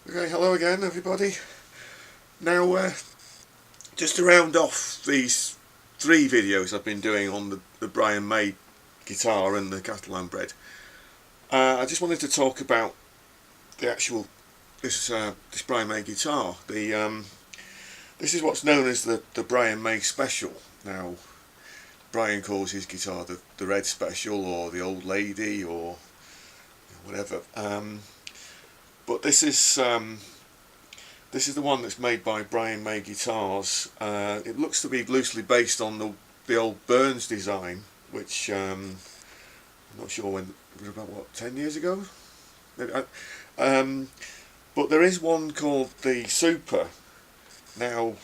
Okay, hello again everybody. Now just to round off these three videos I've been doing on the Brian May guitar and the Catalan bread, I just wanted to talk about the actual this Brian May guitar. This is what's known as the Brian May Special. Now Brian calls his guitar the Red Special or the Old Lady or whatever, but this is the one that's made by Brian May Guitars. It looks to be loosely based on the old Burns design, which I'm not sure when, it was about what, 10 years ago? But there is one called the Super now,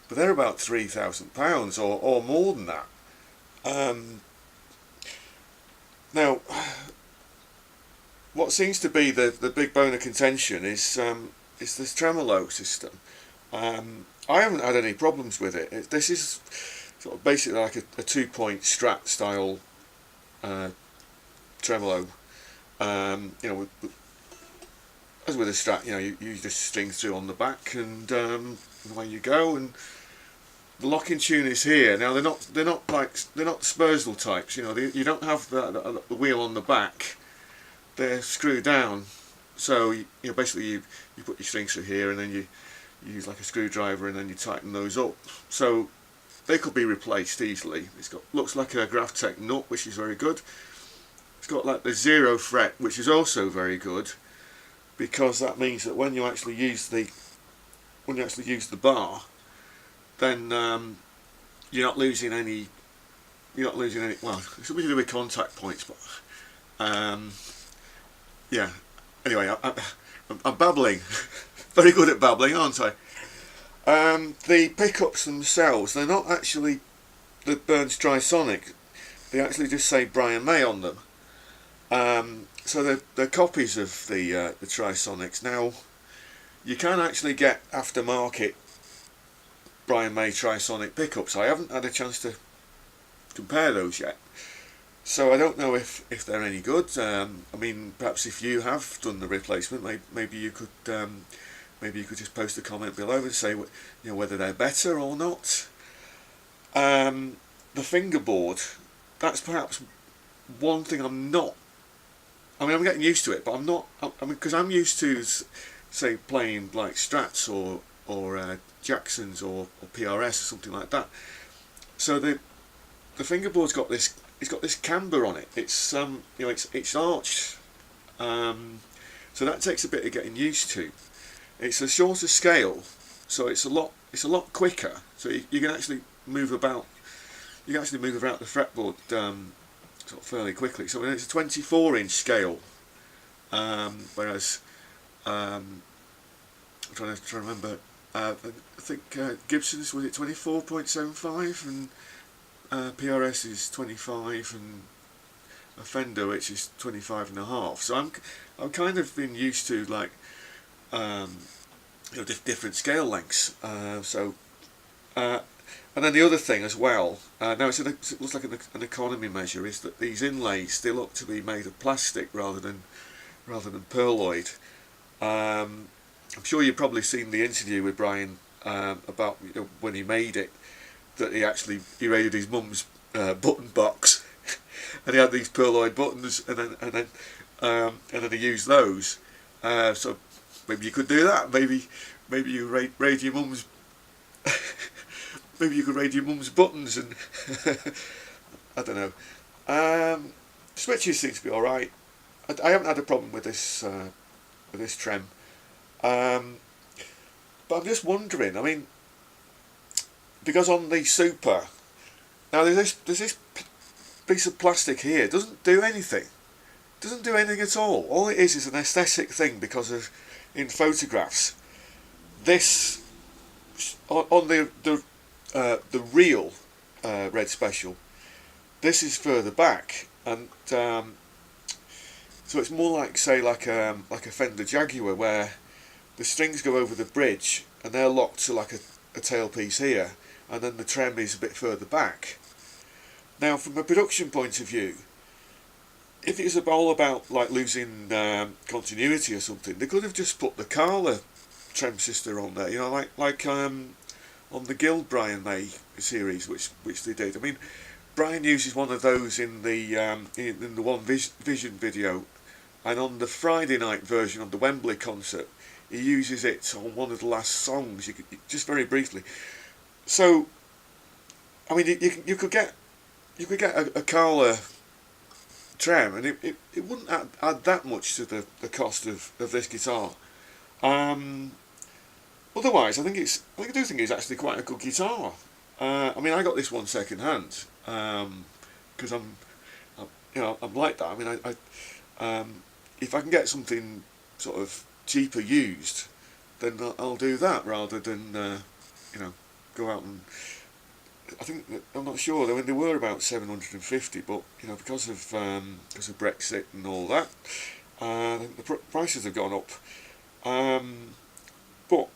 but they're about £3,000 or more than that. Now, what seems to be the big bone of contention is this tremolo system. I haven't had any problems with it. This is sort of basically like a 2-point Strat style tremolo. As with a Strat, you just string through on the back and away you go. And the locking tune is here. Now they're not Spursel types. You don't have the wheel on the back. They're screwed down. So basically you put your strings through here and then you use like a screwdriver and then you tighten those up. So they could be replaced easily. Looks like a Graphtec nut, which is very good. It's got like the 0 fret, which is also very good, because that means that when you actually use the bar, then you're not losing any. Well, it's something to do with contact points, but yeah. Anyway, I'm babbling. Very good at babbling, aren't I? The pickups themselves, they're not actually the Burns Trisonic. They actually just say Brian May on them. So they're copies of the Trisonics. Now, you can actually get aftermarket Brian May Trisonic pickups. I haven't had a chance to compare those yet. So I don't know if they're any good. I mean, perhaps if you have done the replacement, maybe you could just post a comment below and say whether they're better or not. The fingerboard, that's perhaps one thing I'm not. I mean, I'm getting used to it, but I'm not. Because I'm used to, say, playing like Strats or Jacksons or PRS or something like that. So the fingerboard's got this. It's got this camber on it. It's it's arched, so that takes a bit of getting used to. It's a shorter scale, so it's a lot quicker. So you can actually move about. You can actually move around the fretboard sort of fairly quickly. So it's a 24-inch scale, whereas I'm trying to remember. I think Gibson's, was it 24.75 and PRS is 25 and a Fender which is 25.5. So I'm kind of been used to like different scale lengths. And then the other thing as well, now it looks like an economy measure, is that these inlays, they look to be made of plastic rather than pearloid. I'm sure you've probably seen the interview with Brian about when he made it, that he raided his mum's button box, and he had these pearloid buttons, and then he used those. So maybe you could do that. Maybe you raid your mum's. Maybe you could raid your mum's buttons, and I don't know. Switches seem to be all right. I haven't had a problem with this trem, but I'm just wondering. I mean, because on the Super, now there's this piece of plastic here. It doesn't do anything. It doesn't do anything at all. All it is an aesthetic thing, because in photographs, this on the real Red Special, this is further back, and so it's more like, say, like a Fender Jaguar, where the strings go over the bridge and they're locked to like a tailpiece here, and then the trem is a bit further back. Now, from a production point of view, if it was all about like losing continuity or something, they could have just put the Carla trem sister on there. You know, like on the Guild Brian May series, which they did. I mean, Brian uses one of those in the One Vision video, and on the Friday night version of the Wembley concert, he uses it on one of the last songs. Just very briefly. So, I mean, you could get a Carla trem, and it wouldn't add that much to the cost of this guitar. Otherwise, I do think it's actually quite a good guitar. I mean, I got this one second hand because I'm like that. I mean, if I can get something sort of cheaper used, then I'll do that rather than go out and. I'm not sure. I mean, they were about 750, but because of Brexit and all that, the prices have gone up. But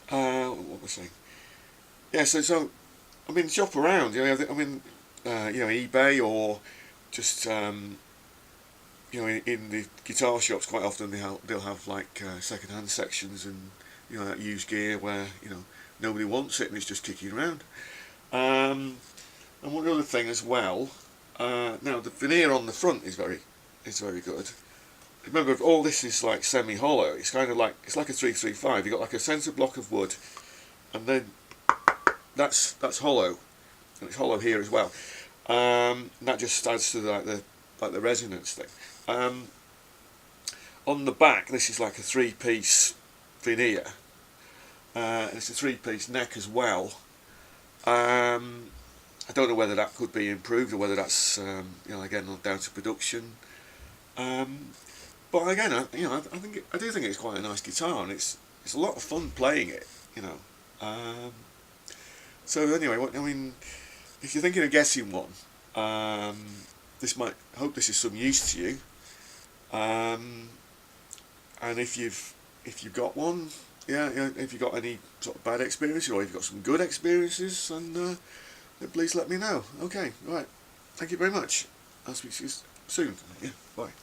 what was I saying? Yeah, so I mean, shop around. I mean, eBay or just in the guitar shops. Quite often they'll have like second-hand sections and that used gear where nobody wants it and it's just kicking around. And one other thing as well. Now the veneer on the front is very good. Remember, all this is like semi-hollow. It's kind of like a 335. You got like a centre block of wood, and then that's hollow, and it's hollow here as well. And that just adds to the resonance thing. On the back, this is like a 3-piece veneer. And it's a 3-piece neck as well. I don't know whether that could be improved or whether that's again down to production. But again, I do think it's quite a nice guitar, and it's a lot of fun playing it. So anyway, if you're thinking of getting one, hope this is some use to you. And if you've got one, if you've got any sort of bad experiences or if you've got some good experiences, then please let me know. Okay, right. Thank you very much. I'll speak to you soon. Yeah, bye.